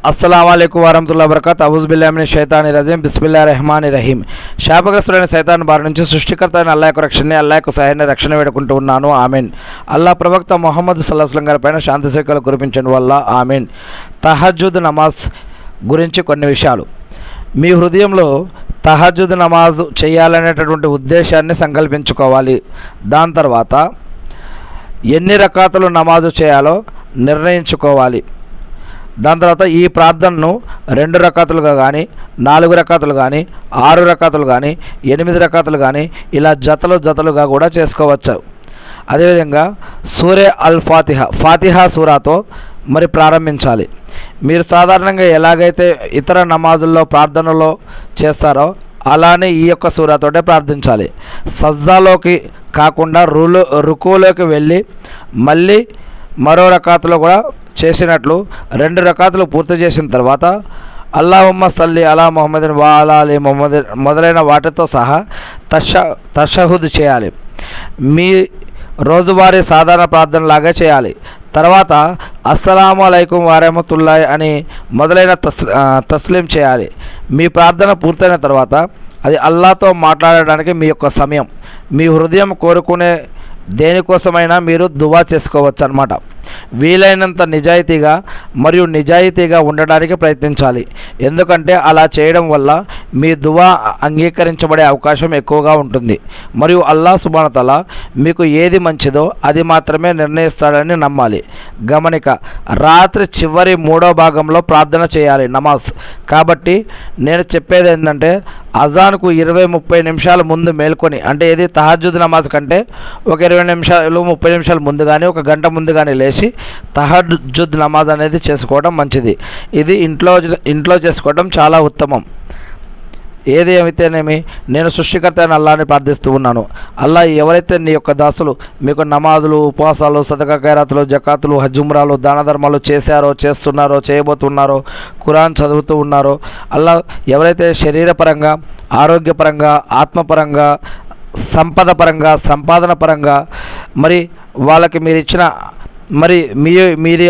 అస్సలాము అలైకుం వరహమతుల్లాహి వబరకాతుహు. అవుజు బిల్లాహి మినష్ షైతానిర్ రజీం. బిస్మిల్లాహిర్ రహమానిర్ రహీం. శాపగ్రస్తుడైన సైతాన్ బారి నుంచి సృష్టికర్త అయిన అల్లాహ్ యొక్క రక్షణని, అల్లాహ్ యొక్క సహాయాన్ని, రక్షణ వేడుకుంటూ ఉన్నాను. ఆమీన్. అల్లాహ్ ప్రవక్త ముహమ్మద్ సల్లల్లాహు అలైహి వసల్లం గారి పైన శాంతి సేకలు కురిపించడం వల్ల ఆమీన్. తహజ్జుద్ నమాజ్ గురించి కొన్ని విషయాలు. మీ హృదయంలో తహజ్జుద్ నమాజ్ చేయాలనేటటువంటి ఉద్దేశాన్ని సంకల్పించుకోవాలి. దాని తర్వాత ఎన్ని రకాతులు నమాజు చేయాలో నిర్ణయించుకోవాలి. దాని తర్వాత ఈ ప్రార్థనను 2 రకాతులుగా కానీ, 4 రకాతులు కానీ, 6 రకాతులు కానీ, 8 రకాతులు కానీ, ఇలా జతలుగా కూడా చేసుకోవచ్చు. అదేవిధంగా సూరే అల్ ఫాతిహా సూరాతో మరి ప్రారంభించాలి. మీరు సాధారణంగా ఎలాగైతే ఇతర నమాజుల్లో ప్రార్థనలో చేస్తారో అలానే ఈ యొక్క సూరాతోటే ప్రార్థించాలి. సజ్దాలోకి కాకుండా రుకులోకి వెళ్ళి మళ్ళీ మరో రకాతులో కూడా చేసినట్లు 2 రకాతులు పూర్తి చేసిన తర్వాత అల్లాహుమ్మ సల్లి అలా ముహమ్మదిన్ వా అలా అలీ ముహమ్మదిన్ మొదలైన వాటితో సహా తషహుద్ చేయాలి. మీ రోజువారీ సాధారణ ప్రార్థనలాగా చేయాలి. తర్వాత అస్సలాము అలైకుం వరహమతుల్లాహి అని మొదలైన తస్లీం చేయాలి. మీ ప్రార్థన పూర్తయిన తర్వాత అది అల్లాహ్తో మాట్లాడడానికి మీ యొక్క సమయం. మీ హృదయం కోరుకునే దేనికోసమైనా మీరు దువా చేసుకోవచ్చు అన్నమాట. వీలైనంత నిజాయితీగా ఉండడానికి ప్రయత్నించాలి. ఎందుకంటే అలా చేయడం వల్ల మీ దువా అంగీకరించబడే అవకాశం ఎక్కువగా ఉంటుంది. మరియు అల్లాహ్ సుబ్హానహు వ తఆలా మీకు ఏది మంచిదో అది మాత్రమే నిర్ణయిస్తాడని నమ్మాలి. గమనిక, రాత్రి చివరి 3వ భాగంలో ప్రార్థన చేయాలి నమాజ్. కాబట్టి నేను చెప్పేది ఏంటంటే అజాన్కు 20-30 నిమిషాల ముందు మేల్కొని, అంటే ఇది తహజ్జుద్ నమాజ్ కంటే ఒక 20 నిమిషాలు 30 నిమిషాలు ముందు కానీ, ఒక గంట ముందు కానీ లేచి తహజ్జుద్ నమాజ్ అనేది చేసుకోవడం మంచిది. ఇది ఇంట్లో చేసుకోవడం చాలా ఉత్తమం. ఏది ఏమైతేనేమి నేను సృష్టికర్త అయిన అల్లాహ్ని ప్రార్థిస్తూ ఉన్నాను. అల్లాహ్ ఎవరైతే నీ యొక్క దాసులు మీకు నమాజులు, ఉపవాసాలు, సదకా ఖైరాతులు, జకాతులు, హజ్ ఉమ్రాలు, దాన ధర్మాలు చేస్తున్నారో, చేయబోతున్నారో, ఖురాన్ చదువుతూ ఉన్నారో, అల్లాహ్ ఎవరైతే శరీరపరంగా, ఆరోగ్యపరంగా, ఆత్మపరంగా, సంపద పరంగా, సంపాదన పరంగా మరి వాళ్ళకి మీరు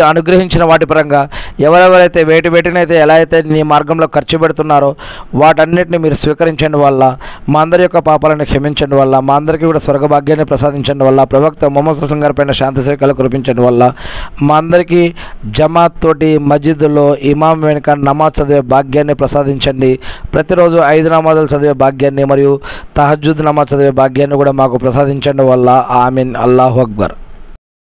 అనుగ్రహించిన వాటి పరంగా ఎవరెవరైతే వేటినైతే ఎలా అయితే నీ మార్గంలో ఖర్చు పెడుతున్నారో వాటన్నిటిని మీరు స్వీకరించండి వల్ల, మా అందరి యొక్క పాపాలను క్షమించండి వల్ల, మా అందరికీ కూడా స్వర్గభాగ్యాన్ని ప్రసాదించండి వల్ల, ప్రవక్త ముహమ్మద్ సల్లల్లాహు అలైహి వసల్లం గారి పైన శాంతి సేకలు కురిపించండి వల్ల, మా అందరికీ జమాత్ తోటి మస్జిద్లో ఇమాం వెనుక నమాజ్ చదివే భాగ్యాన్ని ప్రసాదించండి. ప్రతిరోజు 5 నమాజులు చదివే భాగ్యాన్ని మరియు తహజ్జుద్ నమాజ్ చదివే భాగ్యాన్ని కూడా మాకు ప్రసాదించండి వల్ల. ఆమీన్. అల్లాహు అక్బర్.